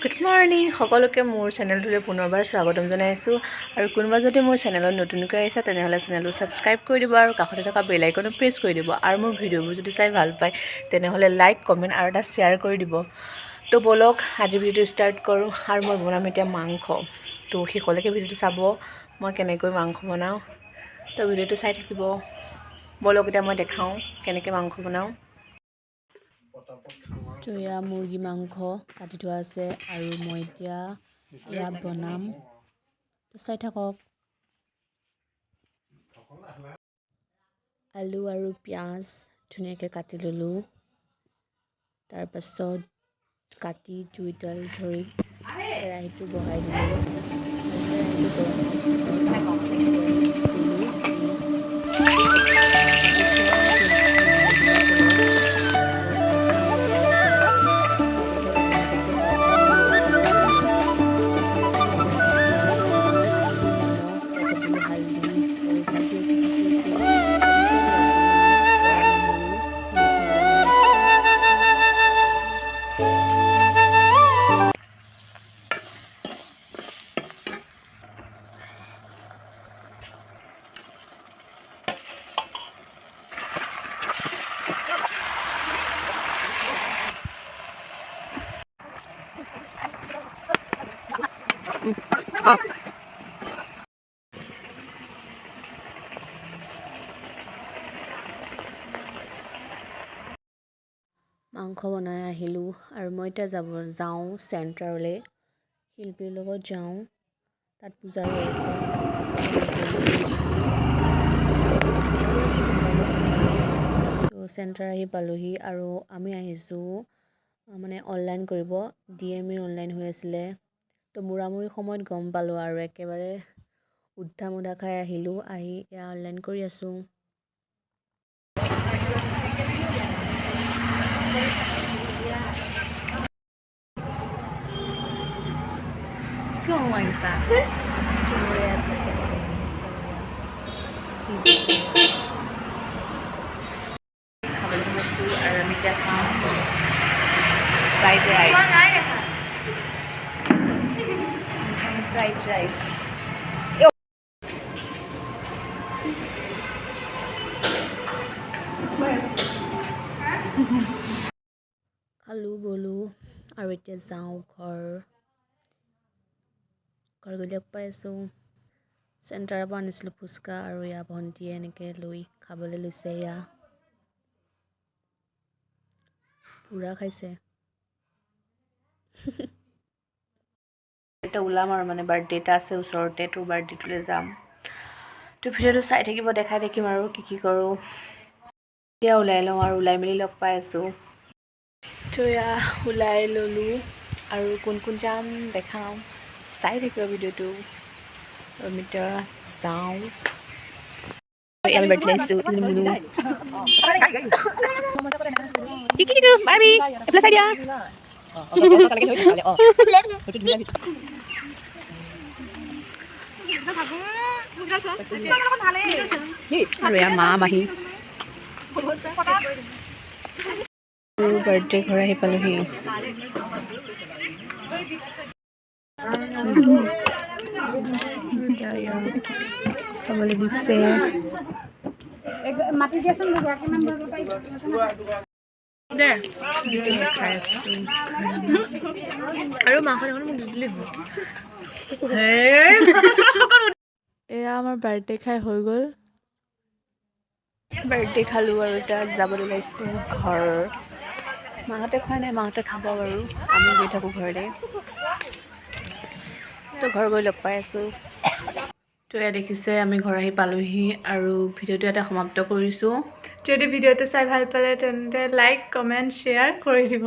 Good morning সকলোকে মোৰ চেনেলটোলৈ পুনৰবাৰ স্বাগতম জনাইছোঁ আৰু কোনোবা যদি মোৰ চেনেলত নতুনকৈ আহিছে তেনেহ'লে চেনেলটো ছাবস্ক্ৰাইব কৰি দিব আৰু কাষতে থকা বেল আইকনটো প্ৰেছ কৰি দিব আৰু মোৰ ভিডিঅ'বোৰ যদি চাই ভাল পায় তেনেহ'লে লাইক কমেণ্ট আৰু এটা শ্বেয়াৰ কৰি দিব। তো বলক আজি ভিডিঅ'টো ষ্টাৰ্ট কৰোঁ আৰু মই বনাম এতিয়া মাংস। তো শেষলৈকে ভিডিঅ'টো চাব মই কেনেকৈ মাংস বনাওঁ। তো ভিডিঅ'টো চাই থাকিব। বলক এতিয়া মই দেখাওঁ কেনেকৈ মাংস বনাওঁ। তো এয়া মুৰ্গী মাংস কাটি থোৱা আছে আৰু মই এতিয়া এয়া বনাম। তো চাই থাকক। আলু আৰু পিঁয়াজ ধুনীয়াকৈ কাটি ল'লোঁ। তাৰপাছত কাটি জুইডাল ধৰি কেৰাহীটো বহাই দিলোঁ আৰু কেৰাহীটো গৰম হোৱাৰ পিছত তেল দিলোঁ। কাটি থোৱা পিঁয়াজখিনি ঢালি দিলোঁ তেলত আৰু ভাজি থাকিলোঁ লাহে লাহে। তাৰপাছত আপোনাৰ যেতিয়া ভাজি হৈ আহিছিলে তাৰপিছত দিলোঁ মই মছলা দিলোঁ নিমখ, তাৰপিছত দিলোঁ হালধি আৰু ভাজি আছোঁ তাৰপিছত ইয়াত দিলোঁ আদা নহৰু মিঠা আলু। মাংস বনাই আহিলোঁ আৰু মই এতিয়া যাওঁ চেণ্টাৰলৈ। শিল্পীৰ লগত যাওঁ, তাত পূজা হৈ আছে। তাৰপিছত গ'লোঁ তো চেণ্টাৰ আহি পালোঁহি আৰু আমি আহিছোঁ মানে অনলাইন কৰিব। DME অনলাইন হৈ আছিলে। তো মূৰামূৰি সময়ত গম পালোঁ আৰু একেবাৰে উদ্ধা মুধা খাই আহিলোঁ। আহি এয়া অনলাইন কৰি আছোঁ। কিয় মাৰিছা? খাবলৈ গৈছোঁ আৰু আমি এতিয়া খাওঁ ফ্ৰাইড ৰাইচ। ফ্ৰাইড ৰাইচ খালোঁ বলোঁ আৰু এতিয়া যাওঁ ঘৰ গৈ লগ পাই আছোঁ। চেণ্টাৰৰ পৰা আনিছিলোঁ ফুচকা আৰু এয়া ভণ্টিয়ে এনেকৈ লৈ খাবলৈ লৈছে। এয়া পূৰা খাইছে। এতিয়া ওলাম আৰু মানে বাৰ্থডে এটা আছে ওচৰতে, তোৰ বাৰ্থডেটোলৈ যাম। তো ভিডিঅ'টো চাই থাকিব, দেখাই থাকিম আৰু কি কৰোঁ। এতিয়া ওলাই লওঁ আৰু ওলাই মেলি লগ পাই আছোঁ। তো এয়া ওলাই ল'লোঁ আৰু কোন কোন যাম দেখাম, চাই থাকিব ভিডিঅ'টো। আমি এতিয়া যাওঁ। আমি বাৰ্থডে আহিছোঁ বাৰ্বি এইফালে চাই দিয়া। আৰু এয়া মা মাহী বাৰ্থডে ঘৰ আহি পালোহি। খাবলৈ দিছে। মাতি দিয়াচোন খাই আছোঁ আৰু মাংস দেখোন মোক দিলে হ'ল। এয়া আমাৰ বাৰ্থডে খাই হৈ গ'ল। বাৰ্থডে খালোঁ আৰু এতিয়া যাবলৈ ওলাইছোঁ ঘৰ। মাহঁতে খোৱা নাই, মাহঁতে খাব বাৰু। আমি গৈ থাকোঁ ঘৰলৈ। তো ঘৰ গৈ লগ পাই আছোঁ। তো এয়া দেখিছে আমি ঘৰ আহি পালোঁহি আৰু ভিডিঅ'টো এটা সমাপ্ত কৰিছোঁ। যদি ভিডিঅ'টো চাই ভাল পালে তেন্তে লাইক কমেণ্ট শ্বেয়াৰ কৰি দিব।